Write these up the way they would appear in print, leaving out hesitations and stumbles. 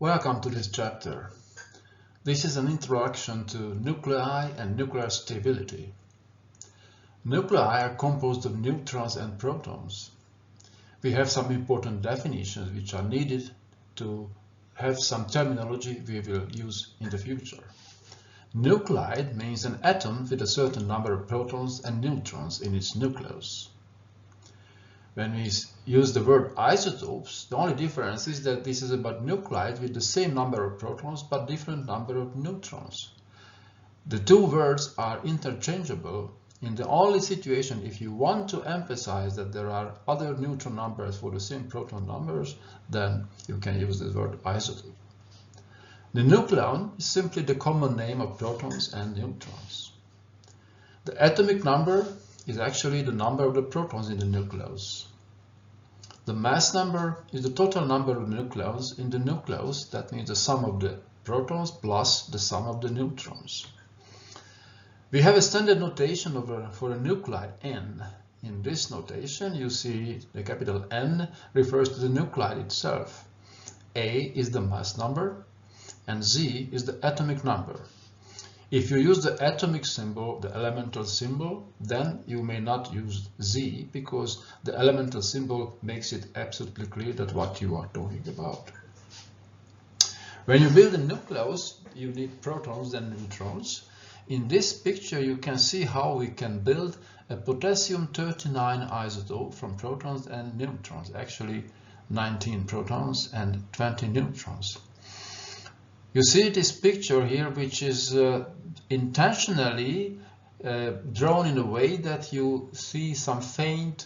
Welcome to this chapter. This is an introduction to nuclei and nuclear stability. Nuclei are composed of neutrons and protons. We have some important definitions which are needed to have some terminology we will use in the future. Nuclide means an atom with a certain number of protons and neutrons in its nucleus. When we use the word isotopes, the only difference is that this is about nuclide with the same number of protons but different number of neutrons. The two words are interchangeable in the only situation if you want to emphasize that there are other neutron numbers for the same proton numbers, then you can use the word isotope. The nucleon is simply the common name of protons and neutrons. The atomic number is actually the number of the protons in the nucleus. The mass number is the total number of nucleons in the nucleus. That means the sum of the protons plus the sum of the neutrons. We have a standard notation for a nuclide N. In this notation, you see the capital N refers to the nuclide itself. A is the mass number and Z is the atomic number. If you use the atomic symbol, the elemental symbol, then you may not use Z because the elemental symbol makes it absolutely clear that what you are talking about. When you build a nucleus, you need protons and neutrons. In this picture, you can see how we can build a potassium-39 isotope from protons and neutrons, actually 19 protons and 20 neutrons. You see this picture here, which is intentionally drawn in a way that you see some faint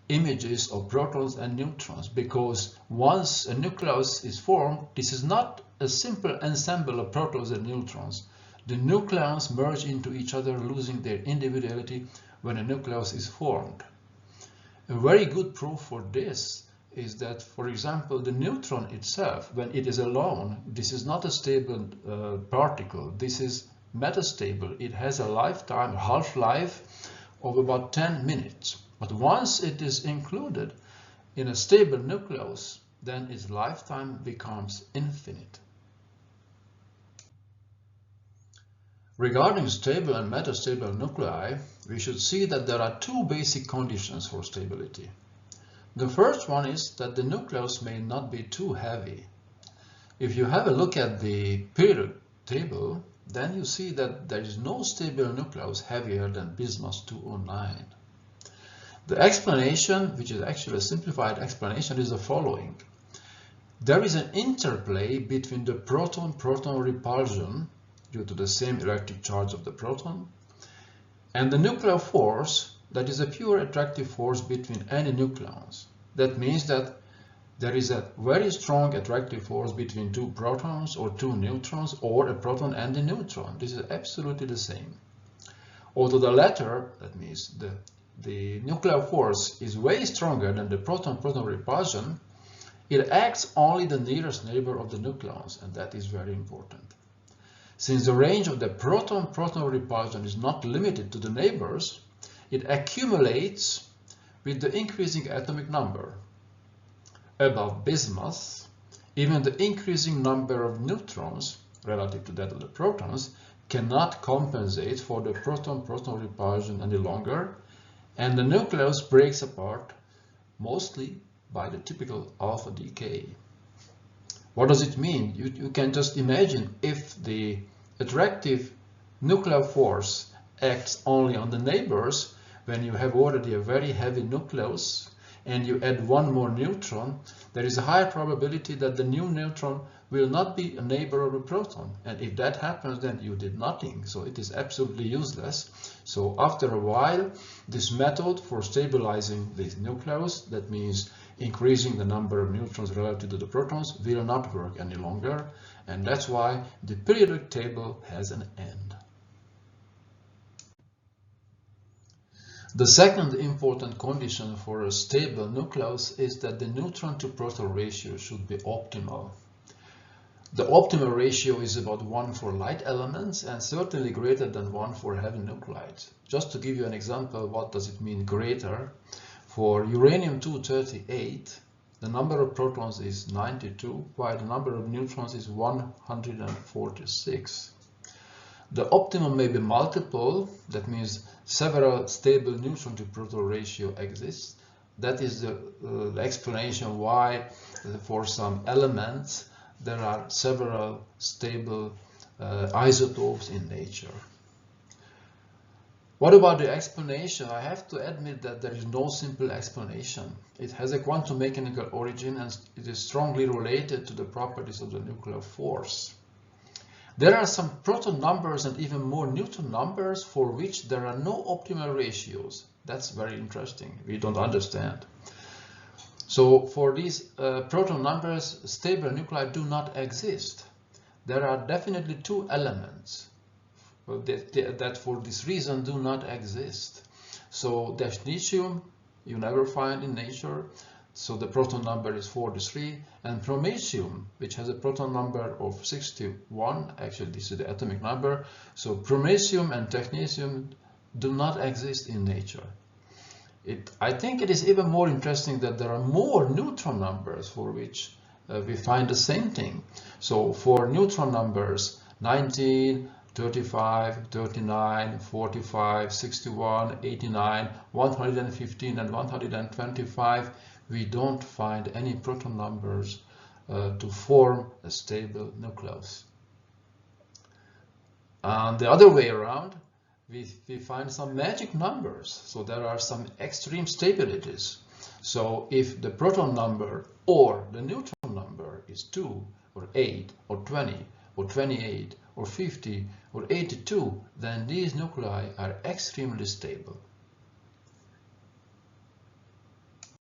images of protons and neutrons, because once a nucleus is formed, this is not a simple ensemble of protons and neutrons. The nucleons merge into each other, losing their individuality when a nucleus is formed. A very good proof for this is that, for example, the neutron itself, when it is alone, this is not a stable particle. This is metastable. It has a lifetime, half-life of about 10 minutes. But once it is included in a stable nucleus, then its lifetime becomes infinite. Regarding stable and metastable nuclei, we should see that there are two basic conditions for stability. The first one is that the nucleus may not be too heavy. If you have a look at the periodic table, then you see that there is no stable nucleus heavier than bismuth 209. The explanation, which is actually a simplified explanation, is the following. There is an interplay between the proton-proton repulsion due to the same electric charge of the proton and the nuclear force, that is a pure attractive force between any nucleons. That means that there is a very strong attractive force between two protons or two neutrons or a proton and a neutron. This is absolutely the same. Although the latter, that means the nuclear force, is way stronger than the proton-proton repulsion, it acts only the nearest neighbor of the nucleons, and that is very important. Since the range of the proton-proton repulsion is not limited to the neighbors, it accumulates with the increasing atomic number. Above bismuth, even the increasing number of neutrons relative to that of the protons cannot compensate for the proton-proton repulsion any longer, and the nucleus breaks apart mostly by the typical alpha decay. What does it mean? You can just imagine if the attractive nuclear force acts only on the neighbors. When you have already a very heavy nucleus and you add one more neutron, there is a high probability that the new neutron will not be a neighbor of a proton. And if that happens, then you did nothing. So it is absolutely useless. So after a while, this method for stabilizing this nucleus, that means increasing the number of neutrons relative to the protons, will not work any longer. And that's why the periodic table has an end. The second important condition for a stable nucleus is that the neutron to proton ratio should be optimal. The optimal ratio is about 1 for light elements and certainly greater than 1 for heavy nuclides. Just to give you an example, what does it mean greater? For uranium-238, the number of protons is 92, while the number of neutrons is 146. The optimum may be multiple, that means several stable neutron to proton ratio exists. That is the explanation why for some elements there are several stable isotopes in nature. What about the explanation? I have to admit that there is no simple explanation. It has a quantum mechanical origin and it is strongly related to the properties of the nuclear force. There are some proton numbers and even more neutron numbers for which there are no optimal ratios. That's very interesting. We don't understand. So for these proton numbers, stable nuclei do not exist. There are definitely two elements that for this reason do not exist. So technetium you never find in nature. So the proton number is 43, and promethium, which has a proton number of 61, actually this is the atomic number, so promethium and technetium do not exist in nature. I think it is even more interesting that there are more neutron numbers for which we find the same thing. So for neutron numbers 19, 35, 39, 45, 61, 89, 115 and 125, we don't find any proton numbers to form a stable nucleus. And the other way around, we find some magic numbers. So there are some extreme stabilities. So if the proton number or the neutron number is 2 or 8 or 20 or 28 or 50 or 82, then these nuclei are extremely stable.